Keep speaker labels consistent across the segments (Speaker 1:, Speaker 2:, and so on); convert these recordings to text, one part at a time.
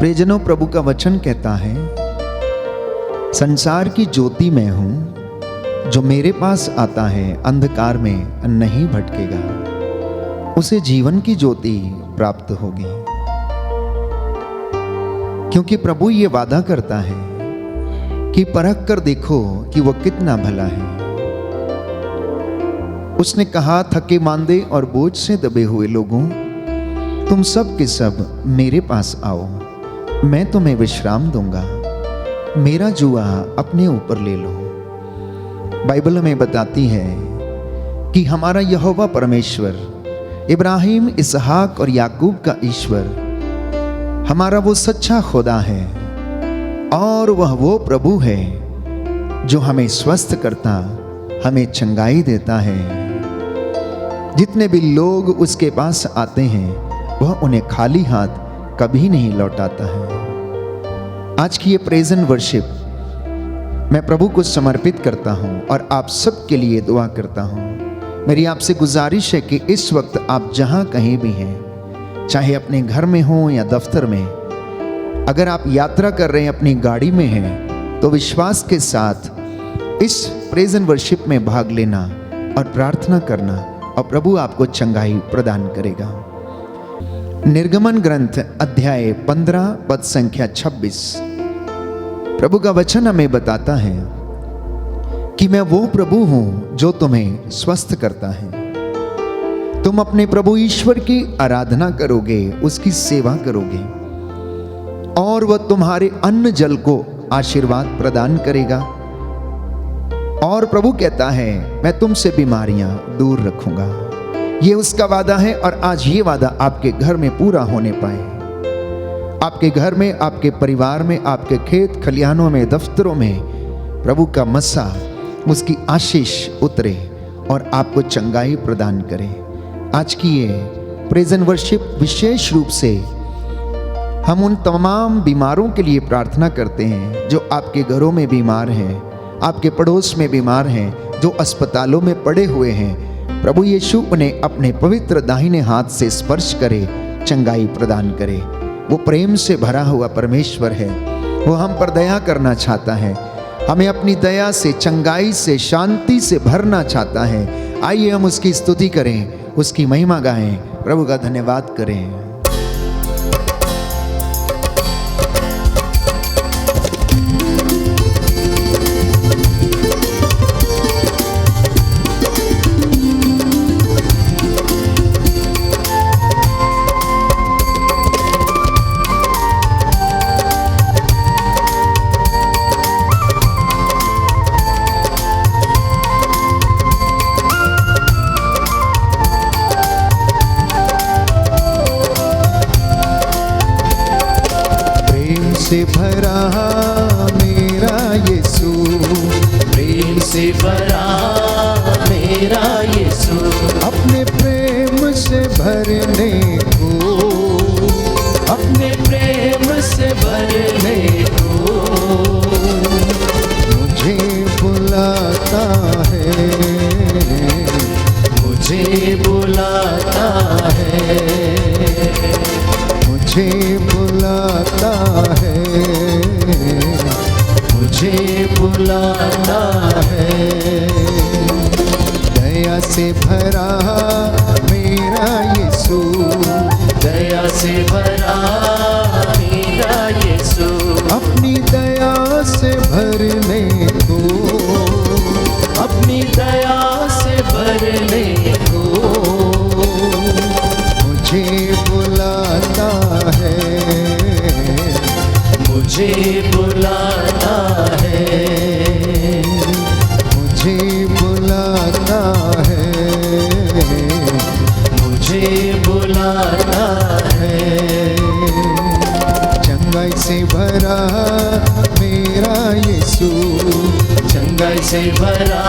Speaker 1: प्रियजनों, प्रभु का वचन कहता है, संसार की ज्योति मैं हूं, जो मेरे पास आता है अंधकार में नहीं भटकेगा, उसे जीवन की ज्योति प्राप्त होगी। क्योंकि प्रभु ये वादा करता है कि परख कर देखो कि वह कितना भला है। उसने कहा, थके मांदे और बोझ से दबे हुए लोगों, तुम सब के सब मेरे पास आओ, मैं तुम्हें विश्राम दूंगा, मेरा जुआ अपने ऊपर ले लो। बाइबल हमें बताती है कि हमारा यहोवा परमेश्वर, इब्राहिम, इसहाक और याकूब का ईश्वर, हमारा वो सच्चा खुदा है और वह वो प्रभु है जो हमें स्वस्थ करता, हमें चंगाई देता है। जितने भी लोग उसके पास आते हैं वह उन्हें खाली हाथ कभी नहीं लौटाता है। आज की ये प्रेज एंड वर्शिप मैं प्रभु को समर्पित करता हूं और आप सब के लिए दुआ करता हूं। मेरी आपसे गुजारिश है कि इस वक्त आप जहां कहीं भी हैं, चाहे अपने घर में हो या दफ्तर में, अगर आप यात्रा कर रहे हैं, अपनी गाड़ी में हैं, तो विश्वास के साथ इस प्रेज एंड वर्शिप में भाग लेना और प्रार्थना करना और प्रभु आपको चंगाई प्रदान करेगा। निर्गमन ग्रंथ अध्याय 15 पद संख्या 26, प्रभु का वचन हमें बताता है कि मैं वो प्रभु हूं जो तुम्हें स्वस्थ करता है। तुम अपने प्रभु ईश्वर की आराधना करोगे, उसकी सेवा करोगे और वह तुम्हारे अन्न जल को आशीर्वाद प्रदान करेगा। और प्रभु कहता है, मैं तुमसे बीमारियां दूर रखूंगा। ये उसका वादा है और आज ये वादा आपके घर में पूरा होने पाए। आपके घर में, आपके परिवार में, आपके खेत खलिहानों में, दफ्तरों में प्रभु का मस्सा, उसकी आशीष उतरे और आपको चंगाई प्रदान करे। आज की ये प्रेज एंड वर्शिप विशेष रूप से हम उन तमाम बीमारों के लिए प्रार्थना करते हैं जो आपके घरों में बीमार हैं, आपके पड़ोस में बीमार हैं, जो अस्पतालों में पड़े हुए हैं। प्रभु यीशु उन्हें अपने पवित्र दाहिने हाथ से स्पर्श करे, चंगाई प्रदान करे। वो प्रेम से भरा हुआ परमेश्वर है, वो हम पर दया करना चाहता है, हमें अपनी दया से, चंगाई से, शांति से भरना चाहता है। आइए हम उसकी स्तुति करें, उसकी महिमा गाएं, प्रभु का धन्यवाद करें।
Speaker 2: से भरा मेरा यीशु,
Speaker 3: प्रेम से भरा मेरा यीशु,
Speaker 2: अपने प्रेम से भरने को,
Speaker 3: अपने प्रेम से भरने को
Speaker 2: मुझे बुलाता है,
Speaker 3: मुझे बुलाता है,
Speaker 2: मुझे बुलाता है,
Speaker 3: मुझे बुलाता है।
Speaker 2: दया से भरा मेरा यीशु,
Speaker 3: दया से भरा मेरा यीशु,
Speaker 2: अपनी दया से भरने को,
Speaker 3: अपनी दया से भरने को
Speaker 2: मुझे बुलाता है,
Speaker 3: मुझे बुलाता है,
Speaker 2: मुझे बुलाता है,
Speaker 3: मुझे बुलाता है।
Speaker 2: चंगाई से भरा मेरा यीशु,
Speaker 3: चंगाई से भरा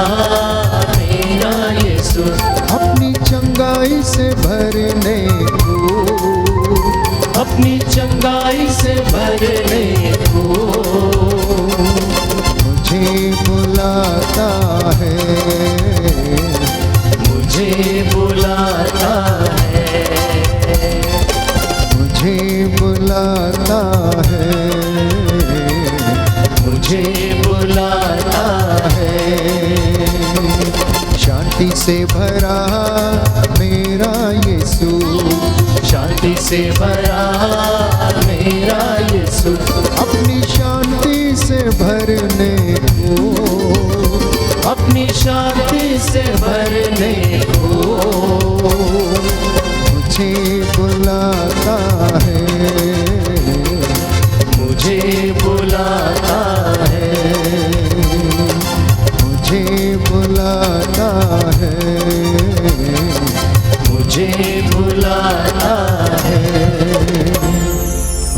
Speaker 3: मेरा यीशु,
Speaker 2: अपनी चंगाई से भरने को,
Speaker 3: अपनी चंगाई से भरने को
Speaker 2: मुझे बुलाता है,
Speaker 3: मुझे बुलाता है,
Speaker 2: मुझे बुलाता से भरा मेरा यीशु,
Speaker 3: शांति से भरा मेरा यीशु,
Speaker 2: अपनी शांति से भरने को,
Speaker 3: अपनी शांति से भरने को
Speaker 2: मुझे बुलाता है,
Speaker 3: मुझे बुलाता है,
Speaker 2: मुझे बुलाता है,
Speaker 3: मुझे बुलाता है।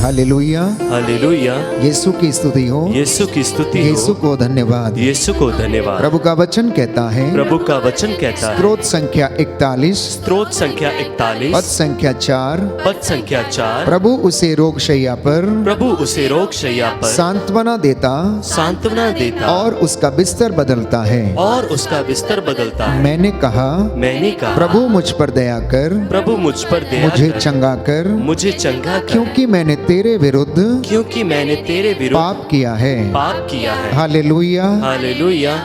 Speaker 1: हालेलुया।
Speaker 3: हालेलुया।
Speaker 1: यीशु की स्तुति हो,
Speaker 3: यीशु की स्तुति हो,
Speaker 1: यीशु को धन्यवाद।
Speaker 3: यीशु को धन्यवाद।
Speaker 1: प्रभु का वचन कहता है,
Speaker 3: प्रभु का वचन कहता है,
Speaker 1: स्त्रोत संख्या 41
Speaker 3: स्त्रोत संख्या
Speaker 1: पद
Speaker 3: 41
Speaker 1: संख्या 4,
Speaker 3: पद संख्या 4,
Speaker 1: प्रभु उसे रोग शैया पर
Speaker 3: प्रभु उसे रोग शैया पर
Speaker 1: सांत्वना देता
Speaker 3: सांत्वना देता
Speaker 1: और उसका बिस्तर बदलता है।
Speaker 3: और उसका बिस्तर बदलता है।
Speaker 1: मैंने कहा,
Speaker 3: मैंने कहा,
Speaker 1: प्रभु मुझ पर दया कर,
Speaker 3: प्रभु मुझ पर दया
Speaker 1: मुझे
Speaker 3: कर,
Speaker 1: चंगा कर,
Speaker 3: मुझे चंगा कर,
Speaker 1: क्योंकि मैंने तेरे विरुद्ध
Speaker 3: क्योंकि मैंने तेरे विरुद्ध
Speaker 1: पाप किया है।
Speaker 3: पाप किया है।
Speaker 1: हालेलुया।
Speaker 3: हालेलुया।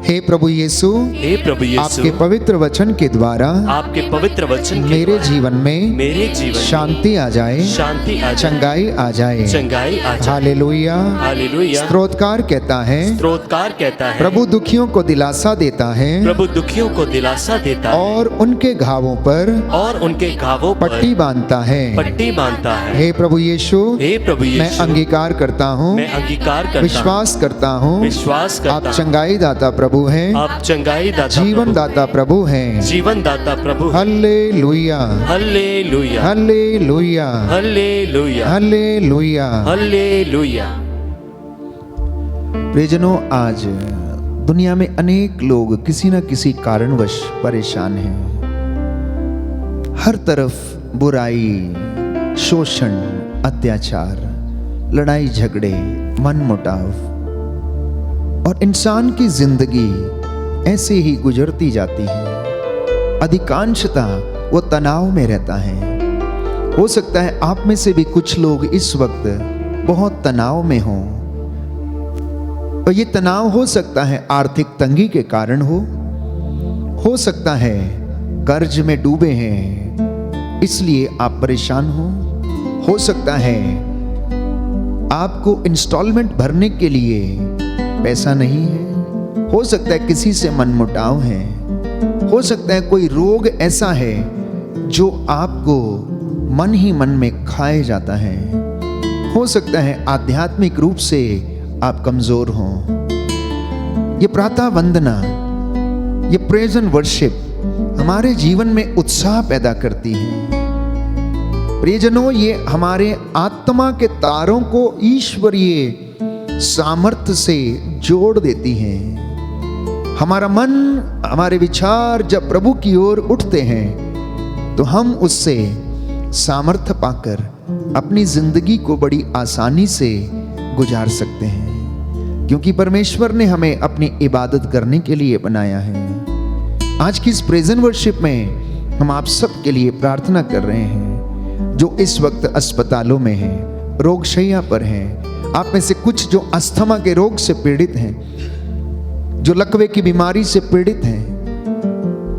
Speaker 1: हे प्रभु यीशु,
Speaker 3: हे प्रभु यीशु,
Speaker 1: आपके पवित्र वचन के द्वारा
Speaker 3: आपके पवित्र वचन के
Speaker 1: मेरे
Speaker 3: द्वारा
Speaker 1: जीवन में
Speaker 3: मेरे जीवन में
Speaker 1: शांति आ जाए,
Speaker 3: शांति आ जाए,
Speaker 1: चंगाई आ जाए।
Speaker 3: चंगाई आ जाए।
Speaker 1: हालेलुया।
Speaker 3: हालेलुया।
Speaker 1: स्तोत्रकार कहता है,
Speaker 3: स्तोत्रकार कहता है,
Speaker 1: प्रभु दुखियों को दिलासा देता है
Speaker 3: प्रभु दुखियों को दिलासा देता है
Speaker 1: और उनके घावों पर
Speaker 3: और उनके घावों पर
Speaker 1: पट्टी बांधता है।
Speaker 3: पट्टी बांधता है।
Speaker 1: हे प्रभु यीशु,
Speaker 3: हे प्रभु
Speaker 1: मैं
Speaker 3: यीशु,
Speaker 1: अंगीकार करता हूँ,
Speaker 3: मैं अंगीकार करता
Speaker 1: विश्वास करता हूँ,
Speaker 3: हूँ, विश्वास करता
Speaker 1: आप
Speaker 3: हूँ,
Speaker 1: चंगाई दाता प्रभु हैं,
Speaker 3: आप चंगाई दाता
Speaker 1: जीवन
Speaker 3: प्रभु,
Speaker 1: दाता प्रभु हैं।
Speaker 3: जीवन दाता प्रभु।
Speaker 1: Hallelujah,
Speaker 3: hallelujah.
Speaker 1: Hallelujah,
Speaker 3: hallelujah.
Speaker 1: Hallelujah.
Speaker 3: Hallelujah.
Speaker 1: प्रियजनों, आज दुनिया में अनेक लोग किसी न किसी कारणवश परेशान हैं। हर तरफ बुराई, शोषण, अत्याचार, लड़ाई झगड़े, मनमुटाव, और इंसान की जिंदगी ऐसे ही गुजरती जाती है। अधिकांशतः वो तनाव में रहता है। हो सकता है आप में से भी कुछ लोग इस वक्त बहुत तनाव में हों, और ये तनाव हो सकता है आर्थिक तंगी के कारण हो सकता है कर्ज में डूबे हैं इसलिए आप परेशान हो सकता है आपको इंस्टॉलमेंट भरने के लिए पैसा नहीं है, हो सकता है किसी से मनमुटाव है, हो सकता है कोई रोग ऐसा है जो आपको मन ही मन में खाए जाता है, हो सकता है आध्यात्मिक रूप से आप कमजोर हों। ये प्रातः वंदना, ये प्रेज एंड वर्शिप हमारे जीवन में उत्साह पैदा करती है। प्रियजनों, ये हमारे आत्मा के तारों को ईश्वरीय सामर्थ्य से जोड़ देती हैं। हमारा मन, हमारे विचार जब प्रभु की ओर उठते हैं तो हम उससे सामर्थ्य पाकर अपनी जिंदगी को बड़ी आसानी से गुजार सकते हैं, क्योंकि परमेश्वर ने हमें अपनी इबादत करने के लिए बनाया है। आज की इस प्रेजेंट वर्शिप में हम आप सब के लिए प्रार्थना कर रहे हैं जो इस वक्त अस्पतालों में हैं, रोग शैया पर हैं। आप में से कुछ जो अस्थमा के रोग से पीड़ित हैं, जो लकवे की बीमारी से पीड़ित हैं,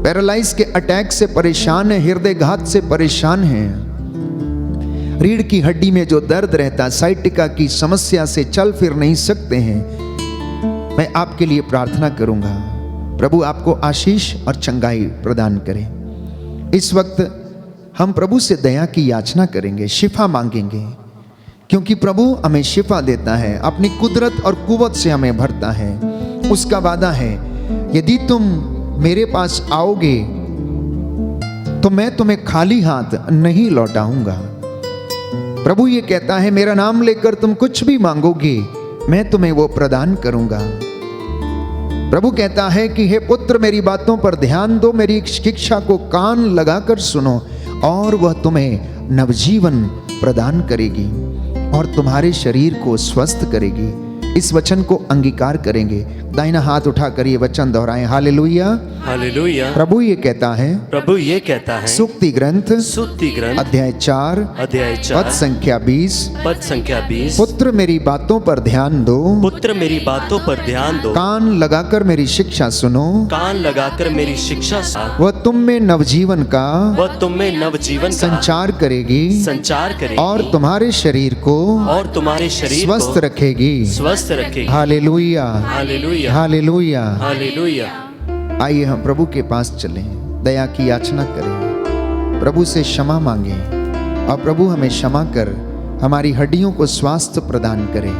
Speaker 1: पैरालाइज के अटैक से परेशान हैं, हृदय घात से परेशान हैं, रीढ़ की हड्डी में जो दर्द रहता, साइटिका की समस्या से चल फिर नहीं सकते हैं, मैं आपके लिए प्रार्थना करूंगा। प्रभु आपको आशीष और चंगाई प्रदान करें। इस वक्त हम प्रभु से दया की याचना करेंगे, शिफा मांगेंगे, क्योंकि प्रभु हमें शिफा देता है, अपनी कुदरत और कुव्वत से हमें भरता है। उसका वादा है, यदि तुम मेरे पास आओगे तो मैं तुम्हें खाली हाथ नहीं लौटाऊंगा। प्रभु ये कहता है, मेरा नाम लेकर तुम कुछ भी मांगोगे मैं तुम्हें वो प्रदान करूंगा। प्रभु कहता है कि हे पुत्र, मेरी बातों पर ध्यान दो, मेरी शिक्षा को कान लगाकर सुनो, और वह तुम्हें नवजीवन प्रदान करेगी और तुम्हारे शरीर को स्वस्थ करेगी। इस वचन को अंगीकार करेंगे। दाहिना हाथ उठाकर ये वचन दोहराएं, हालेलुया।
Speaker 3: हालेलुया।
Speaker 1: प्रभु ये कहता है,
Speaker 3: प्रभु ये कहता है,
Speaker 1: सूक्ति ग्रंथ
Speaker 3: स्तुति ग्रंथ
Speaker 1: अध्याय 4
Speaker 3: अध्याय
Speaker 1: पद
Speaker 3: 4
Speaker 1: संख्या 20,
Speaker 3: पद संख्या 20,
Speaker 1: पुत्र मेरी बातों पर ध्यान दो,
Speaker 3: पुत्र मेरी बातों पर ध्यान दो,
Speaker 1: कान लगाकर मेरी शिक्षा सुनो,
Speaker 3: कान लगाकर मेरी शिक्षा सुनो,
Speaker 1: वह तुम में नवजीवन का
Speaker 3: वह तुम में नवजीवन का
Speaker 1: संचार करेगी
Speaker 3: संचार करेगी
Speaker 1: और तुम्हारे शरीर को
Speaker 3: और तुम्हारे शरीर
Speaker 1: स्वस्थ
Speaker 3: को
Speaker 1: रखेगी।
Speaker 3: स्वस्थ रखेगी।
Speaker 1: Hallelujah,
Speaker 3: hallelujah.
Speaker 1: हालेलुया।
Speaker 3: हालेलुया।
Speaker 1: आइए हम प्रभु के पास चलें, दया की याचना करें, प्रभु से क्षमा मांगें और प्रभु हमें क्षमा कर हमारी हड्डियों को स्वास्थ्य प्रदान करें।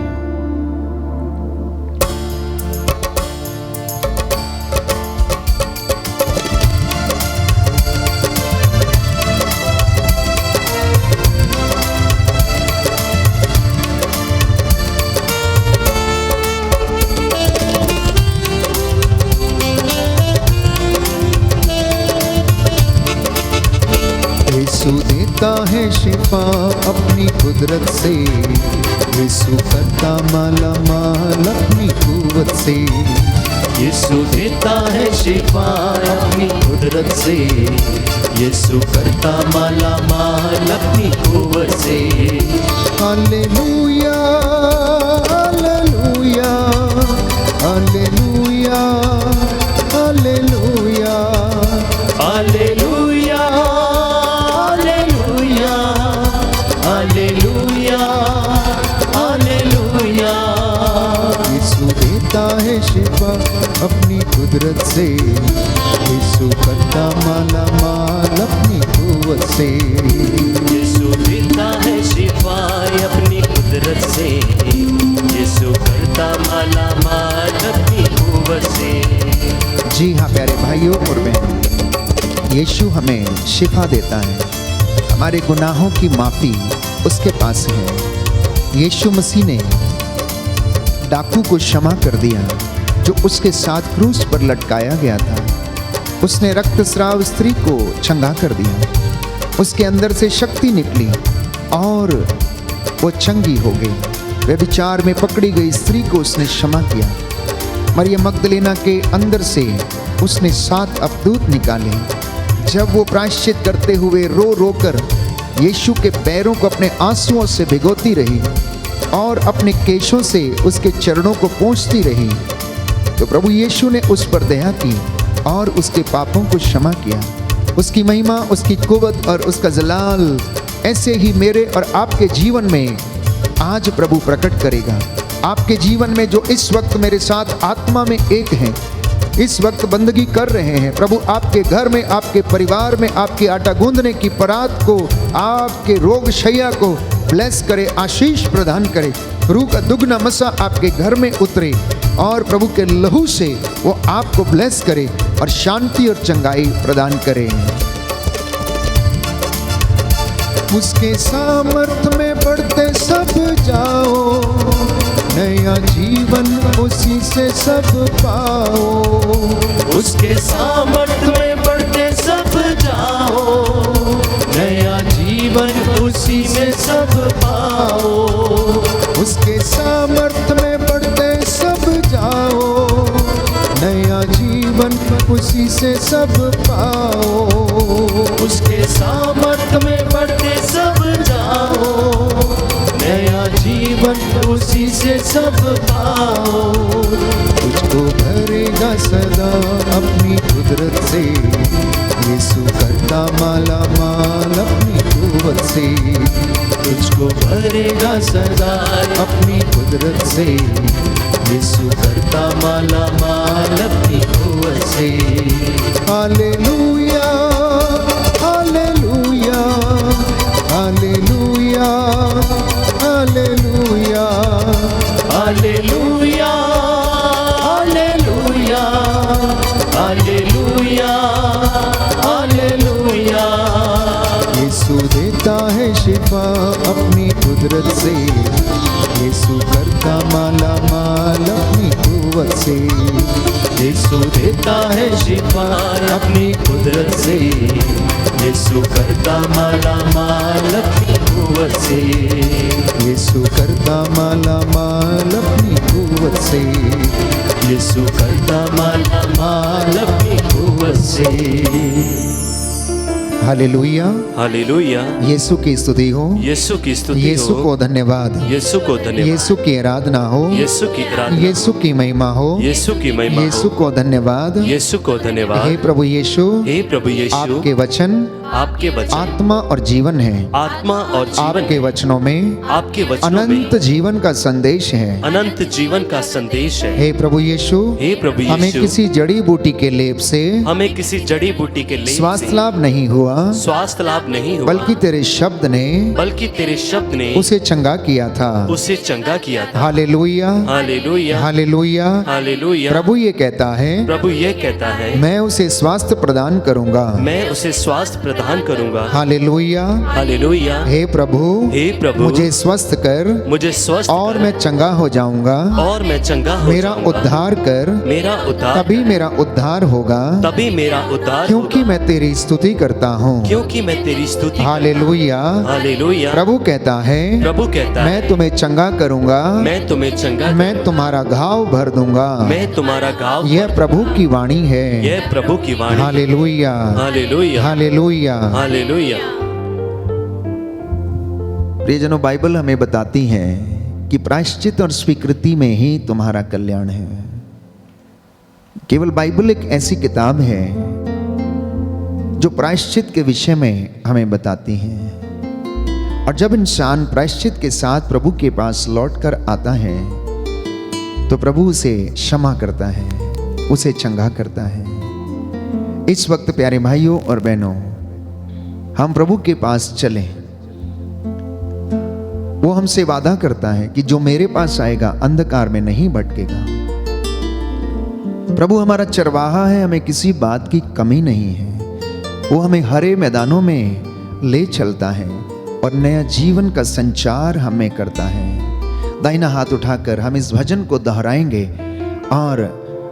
Speaker 1: यीशु देता है शिफा अपनी कुदरत से, यीशु करता माला माल अपनी कुव्वत से,
Speaker 3: यीशु देता है शिफा अपनी कुदरत से, यीशु करता माला माल अपनी कुव्वत से।
Speaker 1: Hallelujah, hallelujah, hallelujah, hallelujah,
Speaker 3: hallelujah. Hallelujah. Hallelujah. Hallelujah.
Speaker 1: Yeshu देता है शिफा अपनी कुदरत से, यीशु करता माला माल अपनी कुव्वत से,
Speaker 3: यीशु देता है शिफा अपनी कुदरत से, यीशु करता माला माल अपनी कुव्वत से।
Speaker 1: जी हाँ प्यारे भाइयों और बहनों, यीशु हमें शिफा देता है, हमारे गुनाहों की माफ़ी उसके पास है। यीशु मसीह ने डाकू को क्षमा कर दिया जो उसके साथ क्रूस पर लटकाया गया था। उसने रक्तस्राव स्त्री को चंगा कर दिया, उसके अंदर से शक्ति निकली और वो चंगी हो गई। व्यभिचार में पकड़ी गई स्त्री को उसने क्षमा किया। मरियम मगदलेना के अंदर से उसने 7 अबदूत निकाले। जब वो प्रायश्चित करते हुए रो रो कर यीशु के पैरों को अपने आंसुओं से भिगोती रही और अपने केशों से उसके चरणों को पोंछती रही, तो प्रभु यीशु ने उस पर दया की और उसके पापों को क्षमा किया। उसकी महिमा, उसकी कुव्वत और उसका जलाल ऐसे ही मेरे और आपके जीवन में आज प्रभु प्रकट करेगा। आपके जीवन में जो इस वक्त मेरे साथ आत्मा में एक हैं, इस वक्त बंदगी कर रहे हैं, प्रभु आपके घर में, आपके परिवार में, आपकी आटा गूंदने की परात को, आपके रोग शैया को ब्लेस करे, आशीष प्रदान करे। रूह का दुगना मसा आपके घर में उतरे और प्रभु के लहू से वो आपको ब्लेस करे और शांति और चंगाई प्रदान करे। उसके सामर्थ में बढ़ते सब जाओ, नया जीवन उसी से सब पाओ।
Speaker 3: उसके सामर्थ में बढ़ते सब जाओ, नया जीवन उसी में सब पाओ।
Speaker 1: उसके सामर्थ में बढ़ते सब जाओ, नया जीवन उसी से सब पाओ।
Speaker 3: उसके सामर्थ में बढ़ते सब जाओ, नया जीवन उसी से सब पाओ।
Speaker 1: तुझको भरेगा सदा अपनी कुदरत से, यीशु करता माला माल अपनी कुव्वत से।
Speaker 3: तुझको भरेगा सदा
Speaker 1: अपनी कुदरत से,
Speaker 3: यीशु करता माला माल अपनी कुव्वत से।
Speaker 1: Hallelujah, hallelujah, hallelujah, hallelujah,
Speaker 3: hallelujah. Hallelujah. Hallelujah. Hallelujah.
Speaker 1: Yeshu देता है शिफा अपनी कुदरत से, यीशु करता माला माल अपनी कुव्वत से।
Speaker 3: यीशु देता है शिफा अपनी कुदरत से, यीशु करता माला माल अपनी कुव्वत से,
Speaker 2: यीशु करता माला माल अपनी कुव्वत से,
Speaker 3: यीशु करता माला माल अपनी कुव्वत से।
Speaker 1: हालेलुया।
Speaker 3: हालेलुया।
Speaker 1: यीशु की स्तुति हो,
Speaker 3: यीशु की स्तुति
Speaker 1: यीशु
Speaker 3: हो,
Speaker 1: को धन्यवाद,
Speaker 3: यीशु को धन्यवाद,
Speaker 1: यीशु की आराधना हो,
Speaker 3: यीशु की आराधना,
Speaker 1: यीशु की महिमा हो,
Speaker 3: यीशु की महिमा,
Speaker 1: यीशु को धन्यवाद,
Speaker 3: यीशु को धन्यवाद।
Speaker 1: हे प्रभु यीशु,
Speaker 3: हे प्रभु यीशु,
Speaker 1: आपके वचन
Speaker 3: आपके वचन
Speaker 1: आत्मा और जीवन है,
Speaker 3: आत्मा और जीवन,
Speaker 1: आपके वचनों में
Speaker 3: आपके वचनों
Speaker 1: अनंत
Speaker 3: में
Speaker 1: जीवन का संदेश है।
Speaker 3: अनंत जीवन का संदेश है।
Speaker 1: हे प्रभु यीशु,
Speaker 3: हे प्रभु
Speaker 1: हमें
Speaker 3: यीशु,
Speaker 1: किसी जड़ी बूटी के लेप से
Speaker 3: हमें किसी जड़ी बूटी के लेप
Speaker 1: स्वास्थ्य
Speaker 3: से
Speaker 1: लाभ नहीं हुआ,
Speaker 3: स्वास्थ्य लाभ नहीं हुआ,
Speaker 1: बल्कि तेरे शब्द ने
Speaker 3: बल्कि तेरे शब्द ने
Speaker 1: उसे चंगा किया था।
Speaker 3: उसे चंगा किया था।
Speaker 1: Hallelujah,
Speaker 3: hallelujah,
Speaker 1: hallelujah.
Speaker 3: हालेलुया।
Speaker 1: प्रभु ये कहता है,
Speaker 3: प्रभु ये कहता है,
Speaker 1: मैं उसे स्वास्थ्य प्रदान करूंगा।
Speaker 3: मैं उसे स्वास्थ्य प्रदान करूंगा।
Speaker 1: Hallelujah,
Speaker 3: hallelujah.
Speaker 1: हे प्रभु,
Speaker 3: हे प्रभु,
Speaker 1: मुझे स्वस्थ कर
Speaker 3: मुझे स्वस्थ
Speaker 1: और
Speaker 3: कर,
Speaker 1: मैं चंगा हो जाऊंगा।
Speaker 3: और मैं चंगा हो
Speaker 1: मेरा
Speaker 3: जाऊंगा।
Speaker 1: उद्धार कर,
Speaker 3: मेरा उद्धार,
Speaker 1: तभी मेरा उद्धार होगा,
Speaker 3: तभी मेरा उद्धार
Speaker 1: क्योंकि
Speaker 3: होगा,
Speaker 1: मैं तेरी स्तुति करता हूँ।
Speaker 3: क्योंकि मैं तेरी स्तुति।
Speaker 1: हालेलुया।
Speaker 3: हालेलुया।
Speaker 1: प्रभु कहता है,
Speaker 3: प्रभु कहता है,
Speaker 1: मैं तुम्हें चंगा करूंगा,
Speaker 3: मैं तुम्हें चंगा,
Speaker 1: मैं तुम्हारा घाव भर दूंगा।
Speaker 3: मैं तुम्हारा घाव।
Speaker 1: यह प्रभु की वाणी है।
Speaker 3: यह प्रभु की वाणी।
Speaker 1: Hallelujah,
Speaker 3: hallelujah,
Speaker 1: hallelujah.
Speaker 3: हालेलुया।
Speaker 1: प्रियजनों, बाइबल हमें बताती है कि प्रायश्चित और स्वीकृति में ही तुम्हारा कल्याण है। केवल बाइबल एक ऐसी किताब है जो प्रायश्चित के विषय में हमें बताती है। और जब इंसान प्रायश्चित के साथ प्रभु के पास लौटकर आता है तो प्रभु उसे क्षमा करता है, उसे चंगा करता है। इस वक्त प्यारे भाइयों और बहनों, हम प्रभु के पास चलें। वो हमसे वादा करता है कि जो मेरे पास आएगा अंधकार में नहीं भटकेगा। प्रभु हमारा चरवाहा है, हमें किसी बात की कमी नहीं है। वो हमें हरे मैदानों में ले चलता है और नया जीवन का संचार हमें करता है। दाहिना हाथ उठाकर हम इस भजन को दोहराएंगे और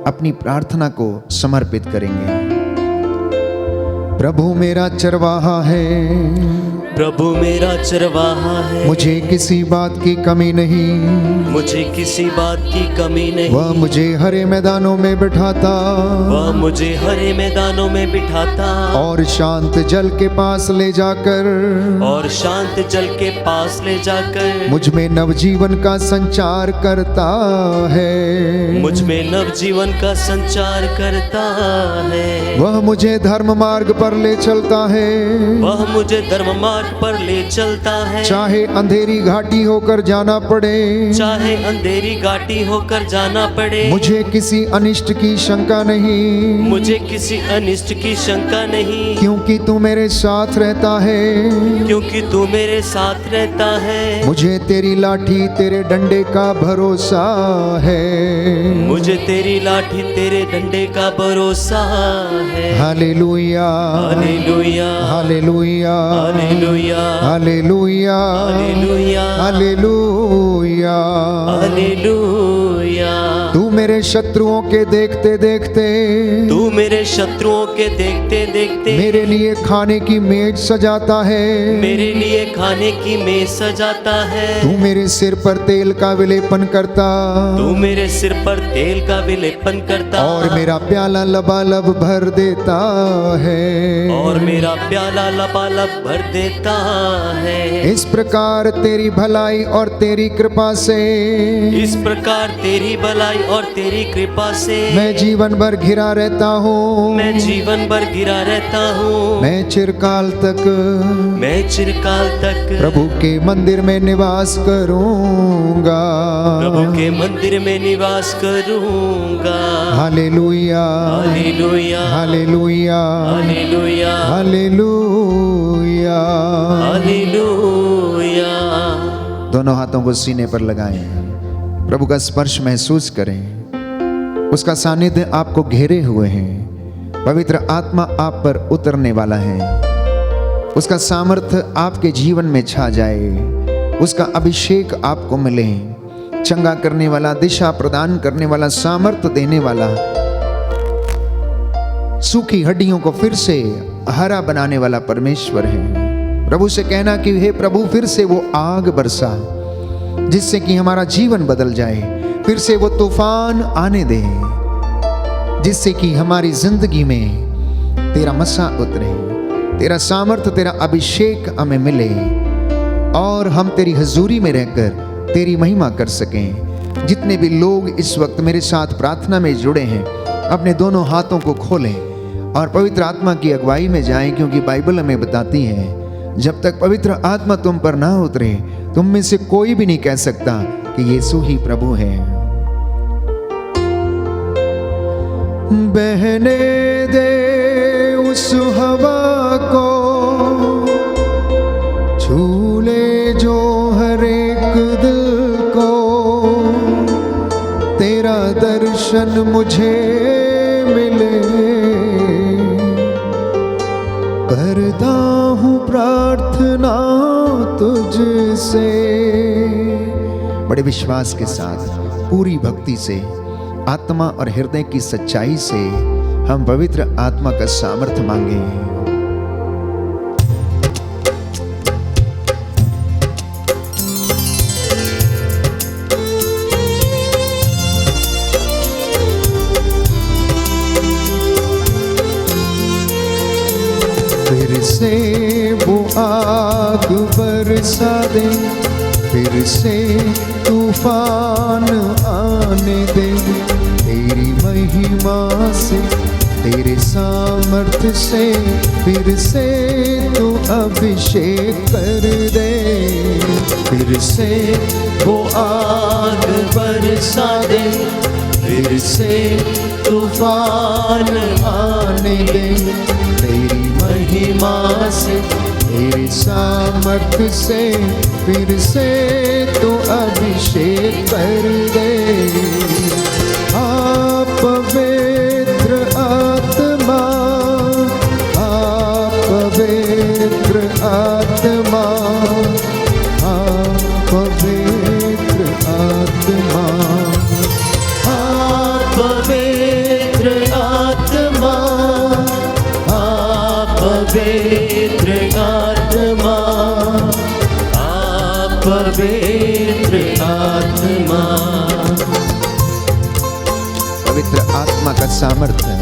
Speaker 1: अपनी प्रार्थना को समर्पित करेंगे। प्रभु मेरा चरवाहा है,
Speaker 3: प्रभु मेरा चरवाहा है,
Speaker 1: मुझे किसी बात की कमी नहीं,
Speaker 3: मुझे किसी बात की कमी नहीं।
Speaker 1: वह मुझे हरे मैदानों में बिठाता,
Speaker 3: वह मुझे हरे मैदानों में बिठाता,
Speaker 1: और शांत जल के पास ले जाकर,
Speaker 3: और शांत जल के पास ले जाकर
Speaker 1: मुझ में नवजीवन का संचार करता है।
Speaker 3: मुझ में नवजीवन का संचार करता है।
Speaker 1: वह मुझे धर्म मार्ग पर ले चलता है,
Speaker 3: वह मुझे धर्म मार्ग पर ले चलता है।
Speaker 1: चाहे अंधेरी घाटी होकर जाना पड़े,
Speaker 3: चाहे अंधेरी घाटी होकर जाना पड़े,
Speaker 1: मुझे किसी अनिष्ट की शंका नहीं,
Speaker 3: मुझे किसी अनिष्ट की शंका नहीं,
Speaker 1: क्योंकि तू मेरे साथ रहता है,
Speaker 3: क्योंकि तू मेरे साथ रहता है।
Speaker 1: मुझे तेरी लाठी तेरे डंडे का भरोसा है,
Speaker 3: मुझे तेरी लाठी तेरे डंडे का भरोसा है।
Speaker 1: Hallelujah,
Speaker 3: hallelujah,
Speaker 1: hallelujah,
Speaker 3: hallelujah,
Speaker 1: hallelujah,
Speaker 3: hallelujah,
Speaker 1: hallelujah.
Speaker 3: Hallelujah.
Speaker 1: तू मेरे शत्रुओं के देखते देखते,
Speaker 3: तू मेरे शत्रुओं के देखते देखते
Speaker 1: मेरे लिए खाने की मेज सजाता है,
Speaker 3: मेरे लिए खाने की मेज सजाता है।
Speaker 1: तू मेरे सिर पर तेल का विलेपन करता,
Speaker 3: तू मेरे सिर पर तेल का विलेपन करता,
Speaker 1: और मेरा प्याला लबालब भर देता है,
Speaker 3: और मेरा प्याला लबालब भर देता है।
Speaker 1: इस प्रकार तेरी भलाई और तेरी कृपा से,
Speaker 3: इस प्रकार तेरी भलाई और तेरी कृपा से
Speaker 1: मैं जीवन भर घिरा रहता हूँ,
Speaker 3: मैं जीवन भर घिरा रहता हूँ।
Speaker 1: मैं चिरकाल तक,
Speaker 3: मैं चिरकाल तक
Speaker 1: प्रभु के मंदिर में निवास करूँगा,
Speaker 3: प्रभु के मंदिर में निवास करूँगा।
Speaker 1: Hallelujah,
Speaker 3: hallelujah,
Speaker 1: hallelujah,
Speaker 3: hallelujah,
Speaker 1: hallelujah.
Speaker 3: Hallelujah.
Speaker 1: दोनों हाथों को सीने पर लगाएं, प्रभु का स्पर्श महसूस करें। उसका सानिध्य आपको घेरे हुए हैं। पवित्र आत्मा आप पर उतरने वाला है। उसका सामर्थ्य आपके जीवन में छा जाए, उसका अभिषेक आपको मिले। चंगा करने वाला, दिशा प्रदान करने वाला, सामर्थ्य देने वाला सूखी हड्डियों को फिर से हरा बनाने वाला परमेश्वर है। प्रभु से कहना कि हे प्रभु, फिर से वो आग बरसा जिससे कि हमारा जीवन बदल जाए, फिर से वो तूफान आने दे जिससे कि हमारी जिंदगी में तेरा मसा उतरे, तेरा सामर्थ्य, तेरा अभिषेक हमें मिले और हम तेरी हजूरी में रहकर तेरी महिमा कर सकें। जितने भी लोग इस वक्त मेरे साथ प्रार्थना में जुड़े हैं, अपने दोनों हाथों को खोलें और पवित्र आत्मा की अगुवाई में जाएं, क्योंकि बाइबल हमें बताती है जब तक पवित्र आत्मा तुम पर ना उतरे, तुम में से कोई भी नहीं कह सकता कि यीशु ही प्रभु है।
Speaker 2: बहने दे उस हवा को, छू ले जो हर एक दिल को, तेरा दर्शन मुझे मिले, करता हूँ प्रार्थना तुझसे।
Speaker 1: बड़े विश्वास के साथ, पूरी भक्ति से, आत्मा और हृदय की सच्चाई से हम पवित्र आत्मा का सामर्थ्य मांगे।
Speaker 2: फिर से वो आग बरसा दे, फिर से तूफान आने दे, तेरी महिमा से, तेरे सामर्थ्य से, फिर से तू अभिषेक कर दे।
Speaker 3: फिर से वो आग बरसा दे, फिर से तूफान आने दे, तेरी महिमा से,
Speaker 2: तेरे सामर्थ्य से, फिर से तू अभिषेक कर दे। आप पवित्र आत्मा, आप पवित्र आत्मा, आप पवित्र आत्मा,
Speaker 3: आप पवित्र आत्मा, आप पवित्र आत्मा, आप पवित्र आत्मा।
Speaker 1: पवित्र आत्मा का सामर्थ्य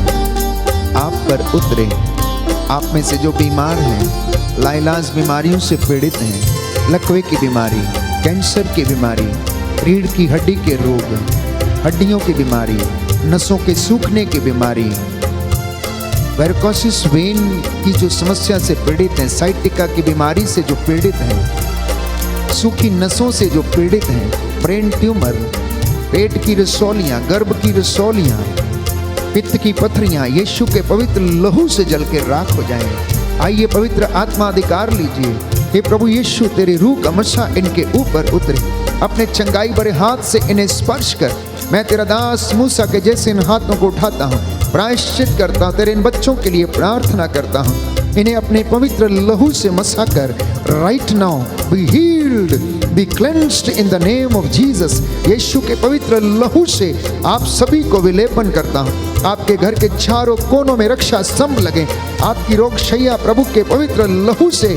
Speaker 1: आप पर उतरे। आप में से जो बीमार हैं, लाइलाज बीमारियों से पीड़ित हैं, लकवे की बीमारी, कैंसर की बीमारी, रीढ़ की हड्डी के रोग, हड्डियों की बीमारी, नसों के सूखने की बीमारी, वेरिकोसिस वेन की जो समस्या से पीड़ित हैं, साइटिका की बीमारी से जो पीड़ित हैं, सूखी नसों से जो पीड़ित हैं, ब्रेन ट्यूमर, पेट की रसौलियाँ, गर्भ की रसौलियाँ, पित्त की पथरियाँ यीशु के पवित्र लहू से जल के राख हो जाएं। आइए पवित्र आत्मा अधिकार लीजिए। हे प्रभु यीशु, तेरी रूह का मसा इनके ऊपर उतरे, अपने चंगाई भरे हाथ से इन्हें स्पर्श कर। मैं तेरा दास मूसा के जैसे इन हाथों को उठाता हूँ, प्रायश्चित करता हूँ, तेरे इन बच्चों के लिए प्रार्थना करता हूँ। इन्हें अपने पवित्र लहू से मसा कर right now be healed, be cleansed in the name of Jesus. Yeshu के पवित्र लहू से आप सभी को विलेपन करता हूँ। आपके घर के चारों कोनों में रक्षा स्तंभ लगे, आपकी रोग शैया प्रभु के पवित्र लहू से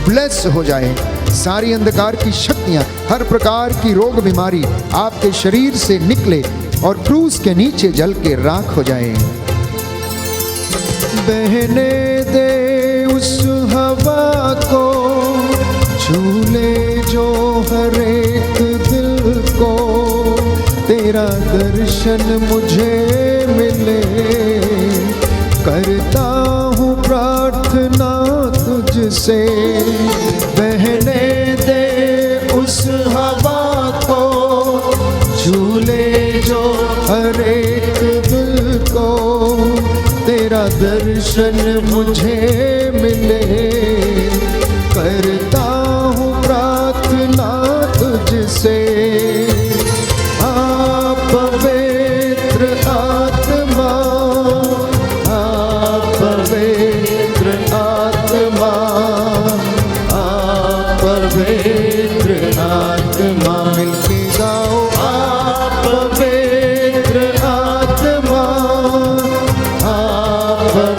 Speaker 1: ब्लेस हो जाए। सारी अंधकार की शक्तियाँ, हर प्रकार की रोग बीमारी आपके शरीर से निकले और क्रूस के नीचे जल के राख हो जाए।
Speaker 2: बहने दे उस हवा को, छूले जो हर एक दिल को, तेरा दर्शन मुझे मिले, करता हूँ प्रार्थना तुझसे। बहने दे उस हवा को, छूले जो हर एक दिल को, तेरा दर्शन मुझे मिले, करता हूँ प्रार्थना तुझसे। आप पवित्र आत्मा, आप पवित्र आत्मा, आप पवित्र आत्मा, मिलके गाओ। आप पवित्र आत्मा, आप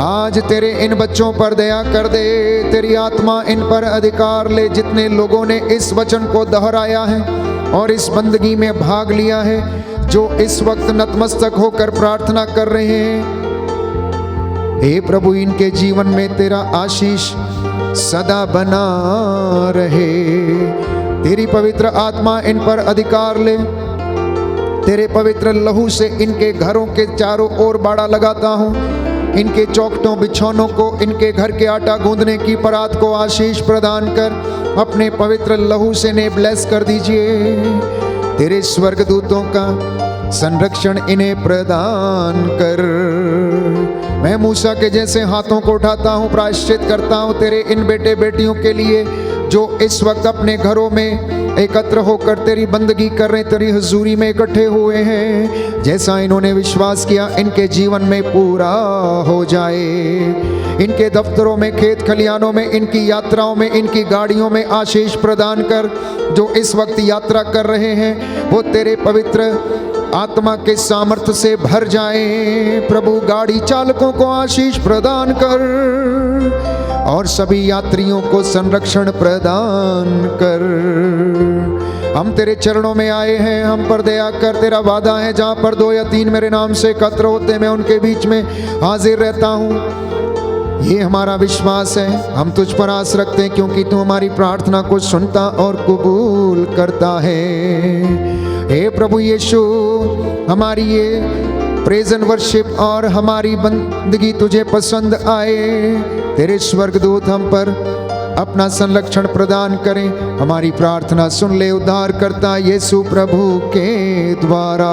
Speaker 1: आज तेरे इन बच्चों पर दया कर दे, तेरी आत्मा इन पर अधिकार ले। जितने लोगों ने इस वचन को दोहराया है और इस बंदगी में भाग लिया है, जो इस वक्त नतमस्तक होकर प्रार्थना कर रहे हैं, हे प्रभु इनके जीवन में तेरा आशीष सदा बना रहे। तेरी पवित्र आत्मा इन पर अधिकार ले। तेरे पवित्र लहू से इनके घरों के चारों ओर बाड़ा लगाता हूँ। इनके चौखटों बिछौनों को, इनके घर के आटा गूंदने की परात को आशीष प्रदान कर अपने पवित्र लहू से ने ब्लेस कर दीजिए। तेरे स्वर्गदूतों का संरक्षण इन्हें प्रदान कर। मैं मूसा के जैसे हाथों को उठाता हूँ, प्रायश्चित करता हूँ तेरे इन बेटे बेटियों के लिए जो इस वक्त अपने घरों में एकत्र होकर तेरी बंदगी कर रहे, तेरी हुजूरी में इकट्ठे हुए हैं। जैसा इन्होंने विश्वास किया इनके जीवन में पूरा हो जाए। इनके दफ्तरों में, खेत खलियानों में, इनकी यात्राओं में, इनकी गाड़ियों में आशीष प्रदान कर। जो इस वक्त यात्रा कर रहे हैं वो तेरे पवित्र आत्मा के सामर्थ्य से भर जाए। प्रभु गाड़ी चालकों को आशीष प्रदान कर और सभी यात्रियों को संरक्षण प्रदान कर। हम तेरे चरणों में आए हैं, हम पर दया कर। तेरा वादा है जहाँ पर 2 या 3 मेरे नाम से एकत्र होते मैं उनके बीच में हाजिर रहता हूँ। ये हमारा विश्वास है, हम तुझ पर आस रखते हैं क्योंकि तू हमारी प्रार्थना को सुनता और कबूल करता है। हे प्रभु यीशु, हमारी ये प्रेज एंड वर्शिप और हमारी बंदगी तुझे पसंद आए। तेरे स्वर्गदूत हम पर अपना संरक्षण प्रदान करें। हमारी प्रार्थना सुन ले उद्धार करता यीशु प्रभु के द्वारा।